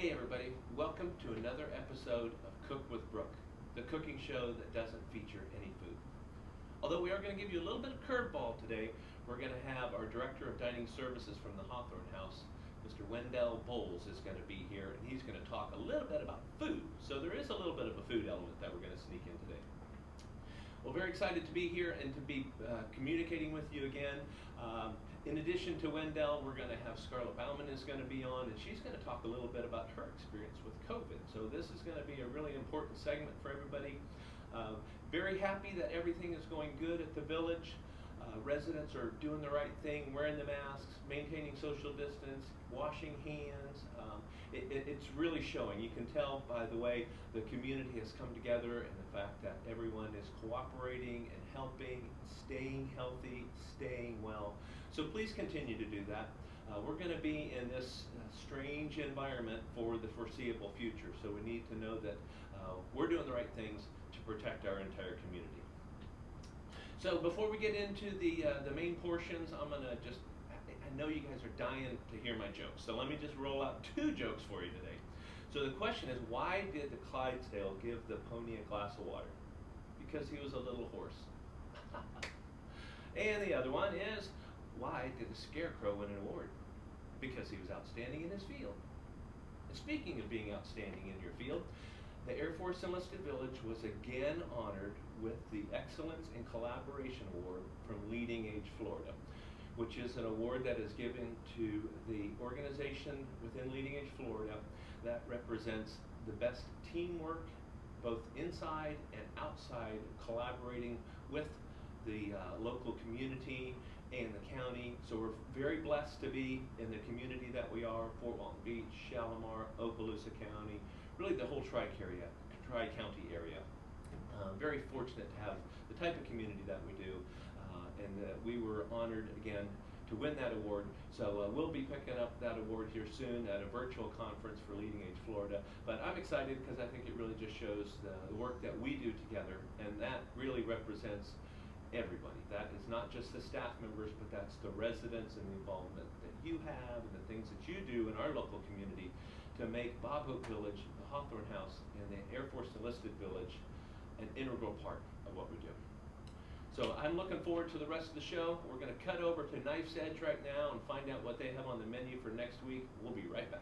Hey everybody, welcome to another episode of Cook with Brooke, the cooking show that doesn't feature any food. Although we are going to give you a little bit of curveball today, we're going to have our Director of Dining Services from the Hawthorn House, Mr. Wendell Bowles, is going to be here, and he's going to talk a little bit about food. So there is a little bit of a food element that we're going to sneak in today. Well, very excited to be here and to be communicating with you again. In addition to Wendell, we're going to have Scarlett Bauman is going to be on, and she's going to talk a little bit about her experience with COVID. So this is going to be a really important segment for everybody. Very happy that everything is going good at the village. Residents are doing the right thing, wearing the masks, maintaining social distance, washing hands. It's really showing. You can tell by the way the community has come together and the fact that everyone is cooperating and helping, staying healthy, staying well. So please continue to do that. We're going to be in this strange environment for the foreseeable future, so we need to know that we're doing the right things to protect our entire community. So before we get into the main portions, I'm going to just, I know you guys are dying to hear my jokes, so let me just roll out 2 jokes for you today. So the question is, why did the Clydesdale give the pony a glass of water? Because he was a little horse. And the other one is, why did the Scarecrow win an award? Because he was outstanding in his field. And speaking of being outstanding in your field, the Air Force Enlisted Village was again honored with the Excellence in Collaboration Award from Leading Age Florida, which is an award that is given to the organization within Leading Age Florida that represents the best teamwork, both inside and outside, collaborating with the local community and the county. So we're very blessed to be in the community that we are, Fort Walton Beach, Shalimar, Okaloosa County, really the whole Tri-County area. Very fortunate to have the type of community that we do, and we were honored again to win that award. So we'll be picking up that award here soon at a virtual conference for Leading Age Florida. But I'm excited because I think it really just shows the work that we do together, and that really represents everybody. That is not just the staff members, but that's the residents and the involvement that you have and the things that you do in our local community to make Bob Hope Village, the Hawthorn House, and the Air Force Enlisted Village an integral part of what we do. So I'm looking forward to the rest of the show. We're going to cut over to Knife's Edge right now and find out what they have on the menu for next week. We'll be right back.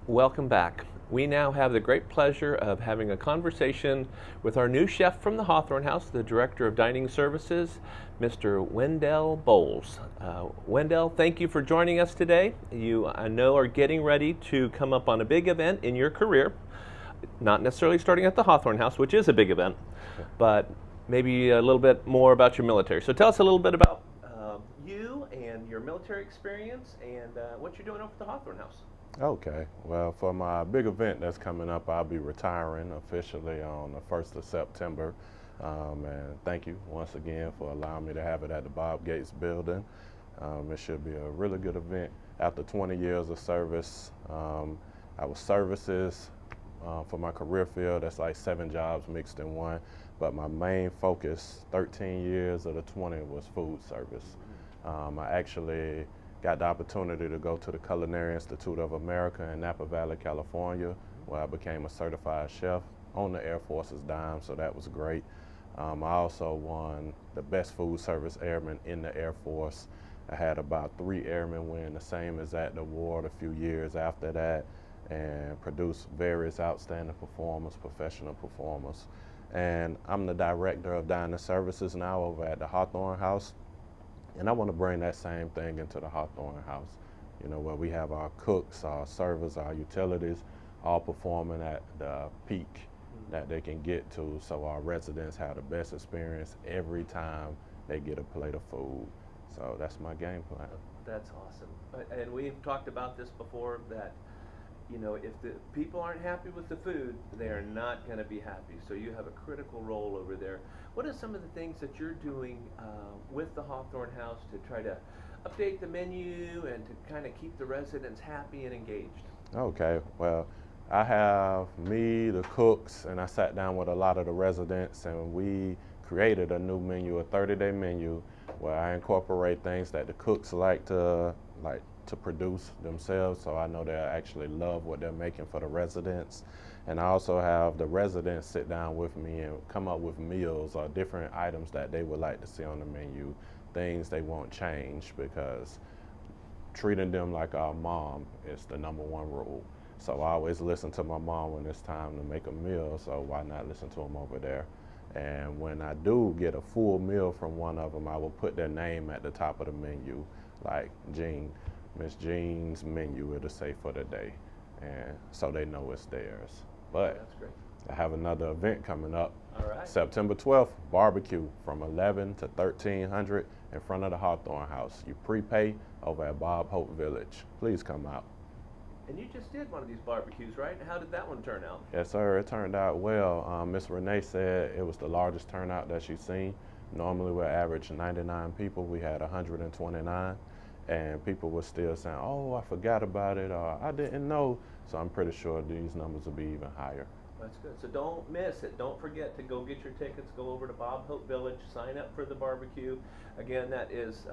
Welcome back. We now have the great pleasure of having a conversation with our new chef from the Hawthorn House, the Director of Dining Services, Mr. Wendell Bowles. Wendell, thank you for joining us today. You, I know, are getting ready to come up on a big event in your career, not necessarily starting at the Hawthorn House, which is a big event, but maybe a little bit more about your military. So tell us a little bit about you and your military experience and what you're doing over at the Hawthorn House. Okay, well, for my big event that's coming up, I'll be retiring officially on the 1st of September. And thank you once again for allowing me to have it at the Bob Gates building. It should be a really good event. After 20 years of service, I was services for my career field. That's like 7 jobs mixed in one. But my main focus, 13 years of the 20, was food service. I actually got the opportunity to go to the Culinary Institute of America in Napa Valley, California, where I became a certified chef on the Air Force's dime, so that was great. I also won the Best Food Service Airman in the Air Force. I had about 3 airmen win the same exact award a few years after that. and produce various outstanding performers, professional performers. And I'm the director of dining services now over at the Hawthorn House. And I want to bring that same thing into the Hawthorn House, you know, where we have our cooks, our servers, our utilities, all performing at the peak that they can get to, so our residents have the best experience every time they get a plate of food. So that's my game plan. That's awesome. And we've talked about this before, that you know, if the people aren't happy with the food, they are not going to be happy. So you have a critical role over there. What are some of the things that you're doing with the Hawthorn House to try to update the menu and to kind of keep the residents happy and engaged? Okay, well, I have me, the cooks, and I sat down with a lot of the residents, and we created a new menu, a 30-day menu, where I incorporate things that the cooks like to produce themselves, so I know they actually love what they're making for the residents. And I also have the residents sit down with me and come up with meals or different items that they would like to see on the menu, things they won't change, because treating them like our mom is the #1 rule. So I always listen to my mom when it's time to make a meal, so why not listen to them over there? And when I do get a full meal from one of them, I will put their name at the top of the menu, like Jean, Miss Jean's menu, it'll say for the day, and so they know it's theirs. But that's great. I have another event coming up. All right. September 12th, barbecue from 11 to 1300 in front of the Hawthorn House. You prepay over at Bob Hope Village. Please come out. And you just did one of these barbecues, right? How did that one turn out? Yes, sir. It turned out well. Miss Renee said it was the largest turnout that she's seen. Normally we average 99 people. We had 129. And people were still saying, oh, I forgot about it, or I didn't know. So I'm pretty sure these numbers will be even higher. That's good. So don't miss it. Don't forget to go get your tickets. Go over to Bob Hope Village. Sign up for the barbecue. Again, that is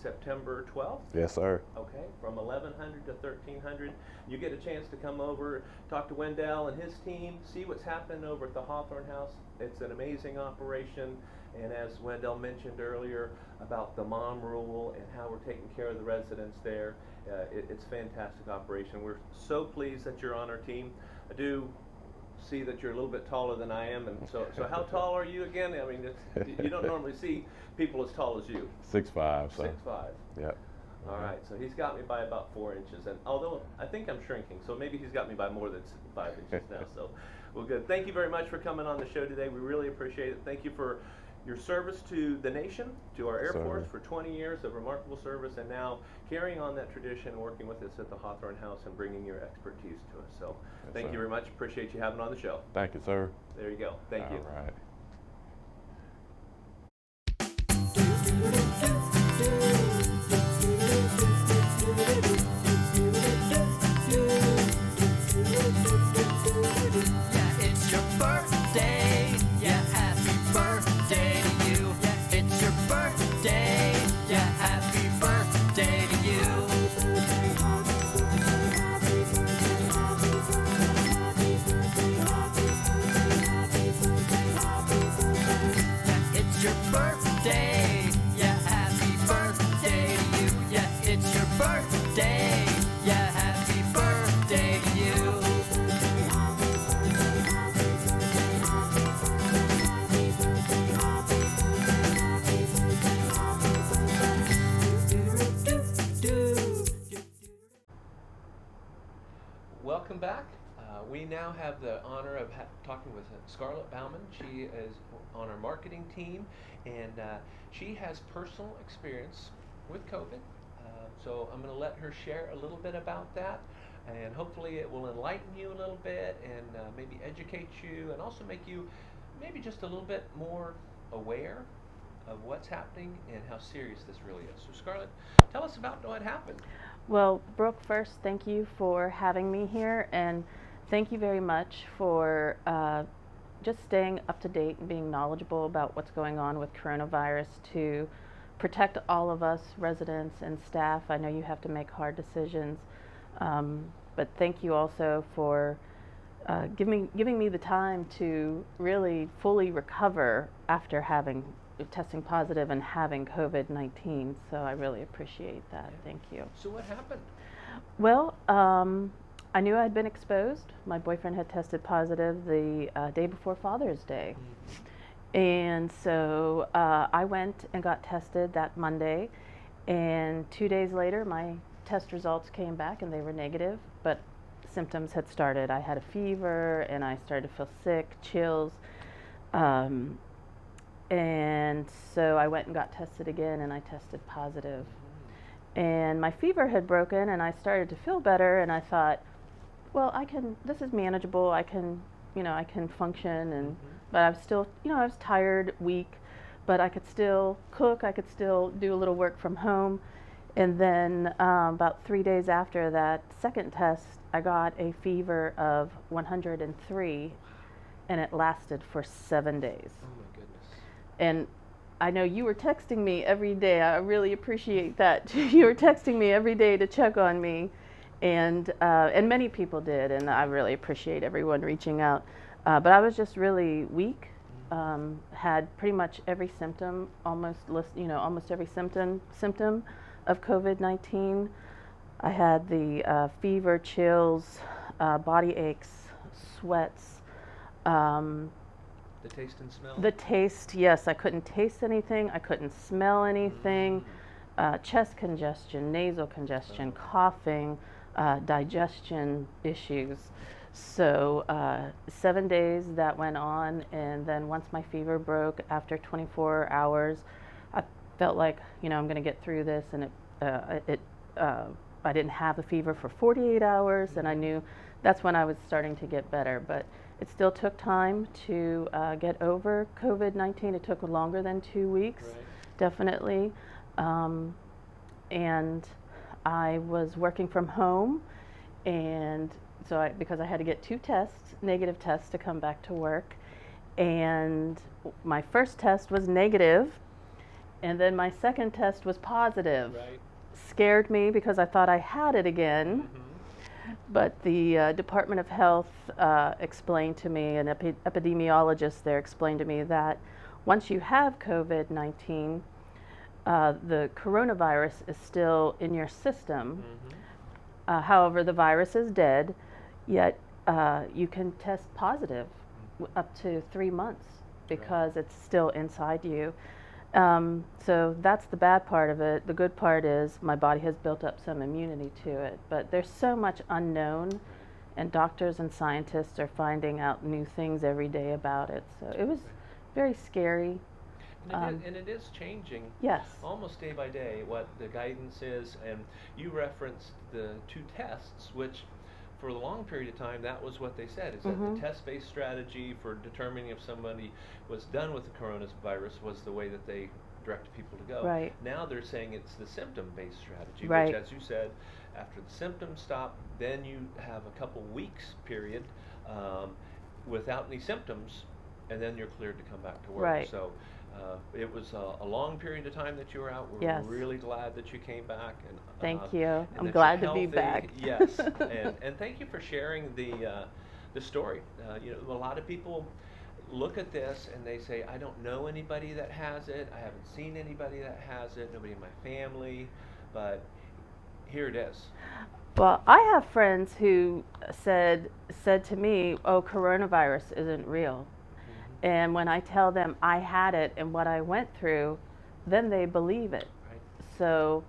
September 12th. Yes, sir. Okay, from 1100 to 1300. You get a chance to come over, talk to Wendell and his team, see what's happening over at the Hawthorn House. It's an amazing operation. And as Wendell mentioned earlier about the mom rule and how we're taking care of the residents there, it's a fantastic operation. We're so pleased that you're on our team. I do see that you're a little bit taller than I am, and so how tall are you again? I mean, you don't normally see people as tall as you. 6'5", so. 6'5". Yep. All right, so he's got me by about 4 inches, and although I think I'm shrinking, so maybe he's got me by more than 5 inches now. So, well, good. Thank you very much for coming on the show today. We really appreciate it. Thank you for your service to the nation, to our Air Force, for 20 years of remarkable service, and now carrying on that tradition, working with us at the Hawthorn House and bringing your expertise to us. So thank you very much. Appreciate you having on the show. Thank you, sir. There you go. Thank you. All right. Welcome back. We now have the honor of talking with Scarlett Bauman. She is on our marketing team, and she has personal experience with COVID. So I'm going to let her share a little bit about that, and hopefully it will enlighten you a little bit and maybe educate you, and also make you maybe just a little bit more aware of what's happening and how serious this really is. So Scarlett, tell us about what happened. Well, Brooke, first, thank you for having me here, and thank you very much for just staying up to date and being knowledgeable about what's going on with coronavirus to protect all of us, residents and staff. I know you have to make hard decisions, but thank you also for giving me the time to really fully recover after testing positive and having COVID-19. So I really appreciate that. Thank you. So what happened? Well, I knew I'd been exposed. My boyfriend had tested positive the day before Father's Day. And so I went and got tested that Monday, and 2 days later my test results came back and they were negative, but symptoms had started. I had a fever and I started to feel sick, chills, and so I went and got tested again and I tested positive. And my fever had broken and I started to feel better, and I thought, well, this is manageable. I can function, and but I was still, I was tired, weak, but I could still cook. I could still do a little work from home. And then about 3 days after that second test, I got a fever of 103, and it lasted for 7 days. Oh my goodness. And I know you were texting me every day. I really appreciate that. You were texting me every day to check on me, and many people did, and I really appreciate everyone reaching out. But I was just really weak. Had pretty much every symptom, almost every symptom of COVID-19. I had the fever, chills, body aches, sweats. The taste and smell? The taste, yes. I couldn't taste anything. I couldn't smell anything. Chest congestion, nasal congestion, coughing, digestion issues. So 7 days that went on, and then once my fever broke, after 24 hours, I felt like, I'm going to get through this, and I didn't have the fever for 48 hours, and I knew that's when I was starting to get better. But it still took time to get over COVID-19. It took longer than 2 weeks, Right. definitely. And I was working from home, and so because I had to get 2 tests, negative tests, to come back to work. And my first test was negative, and then my second test was positive. Right. Scared me because I thought I had it again. But the Department of Health explained to me, an epidemiologist there explained to me that once you have COVID-19, the coronavirus is still in your system. However, the virus is dead, yet you can test positive up to 3 months because it's still inside you. So that's the bad part of it. The good part is my body has built up some immunity to it, but there's so much unknown, and doctors and scientists are finding out new things every day about it. So it was very scary. And it is changing, Yes. almost day by day, what the guidance is. And you referenced the 2 tests, which for a long period of time, that was what they said, is that the test-based strategy for determining if somebody was done with the coronavirus was the way that they direct people to go. Right. Now they're saying it's the symptom-based strategy, Right. which, as you said, after the symptoms stop, then you have a couple weeks period without any symptoms, and then you're cleared to come back to work. Right. So it was a long period of time that you were out. We're Yes. really glad that you came back. And Thank you. and I'm that glad you're to be healthy. back. Yes, and thank you for sharing the story. A lot of people look at this and they say, I don't know anybody that has it. I haven't seen anybody that has it. Nobody in my family, but here it is. Well, I have friends who said to me, "Oh, coronavirus isn't real." And when I tell them I had it and what I went through, then they believe it. Right. So,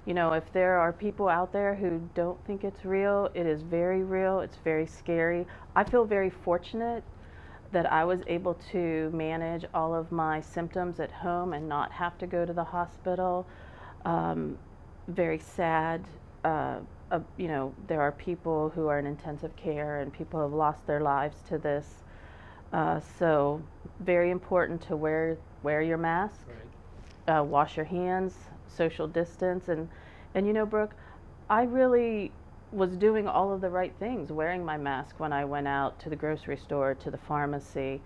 if there are people out there who don't think it's real, it is very real. It's very scary. I feel very fortunate that I was able to manage all of my symptoms at home and not have to go to the hospital. Very sad. There are people who are in intensive care, and people have lost their lives to this. So very important to wear your mask, Right. Wash your hands, social distance, and Brooke, I really was doing all of the right things, wearing my mask when I went out to the grocery store, to the pharmacy,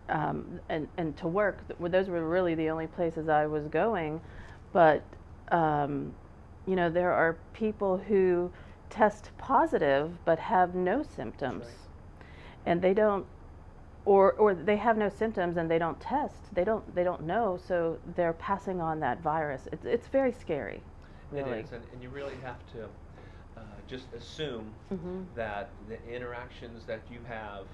and to work. Those were really the only places I was going. But there are people who test positive but have no symptoms, Right. and they don't. Or they have no symptoms and they don't test. They don't know, so they're passing on that virus. It's very scary, really. It is, and you really have to just assume that the interactions that you have,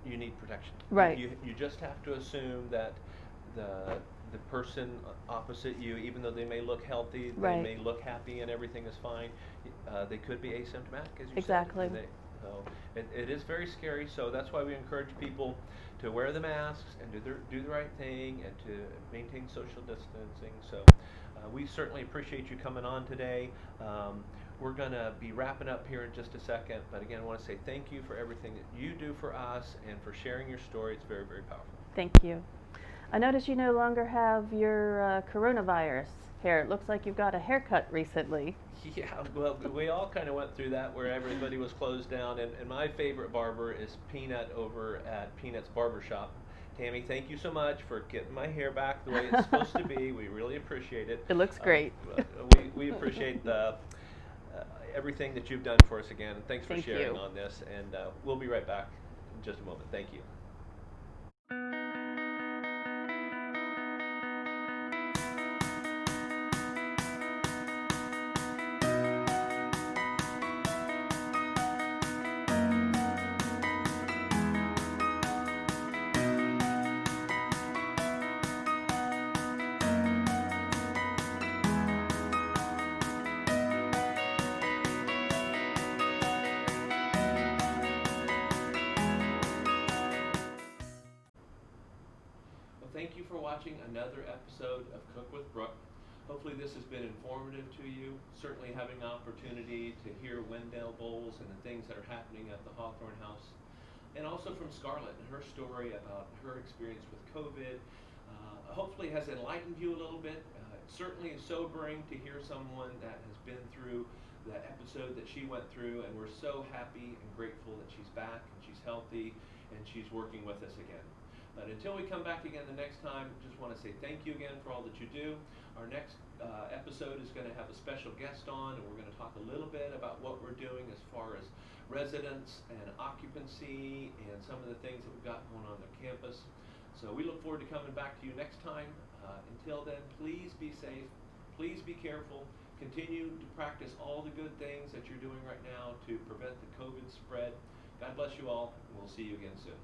you need protection. Right. You just have to assume that the person opposite you, even though they may look healthy, they Right. may look happy and everything is fine, they could be asymptomatic, as you Exactly. said. So it is very scary. So that's why we encourage people to wear the masks and do the right thing and to maintain social distancing. So we certainly appreciate you coming on today. We're going to be wrapping up here in just a second, but again, I want to say thank you for everything that you do for us and for sharing your story. It's very, very powerful. Thank you. I notice you no longer have your coronavirus hair. It looks like you've got a haircut recently. Yeah, well, we all kind of went through that where everybody was closed down, and my favorite barber is Peanut over at Peanut's Barbershop. Tammy, thank you so much for getting my hair back the way it's supposed to be. We really appreciate it. It looks great. We appreciate everything that you've done for us again, and thanks for Thank sharing you. on this, and we'll be right back in just a moment. Thank you. Thank you for watching another episode of Cook with Brooke. Hopefully this has been informative to you. Certainly having an opportunity to hear Wendell Bowles and the things that are happening at the Hawthorn House. And also from Scarlett and her story about her experience with COVID. Hopefully has enlightened you a little bit. It certainly is sobering to hear someone that has been through that episode that she went through, and we're so happy and grateful that she's back and she's healthy and she's working with us again. But until we come back again the next time, just want to say thank you again for all that you do. Our next episode is going to have a special guest on, and we're going to talk a little bit about what we're doing as far as residents and occupancy and some of the things that we've got going on the campus. So we look forward to coming back to you next time. Until then, please be safe. Please be careful. Continue to practice all the good things that you're doing right now to prevent the COVID spread. God bless you all, and we'll see you again soon.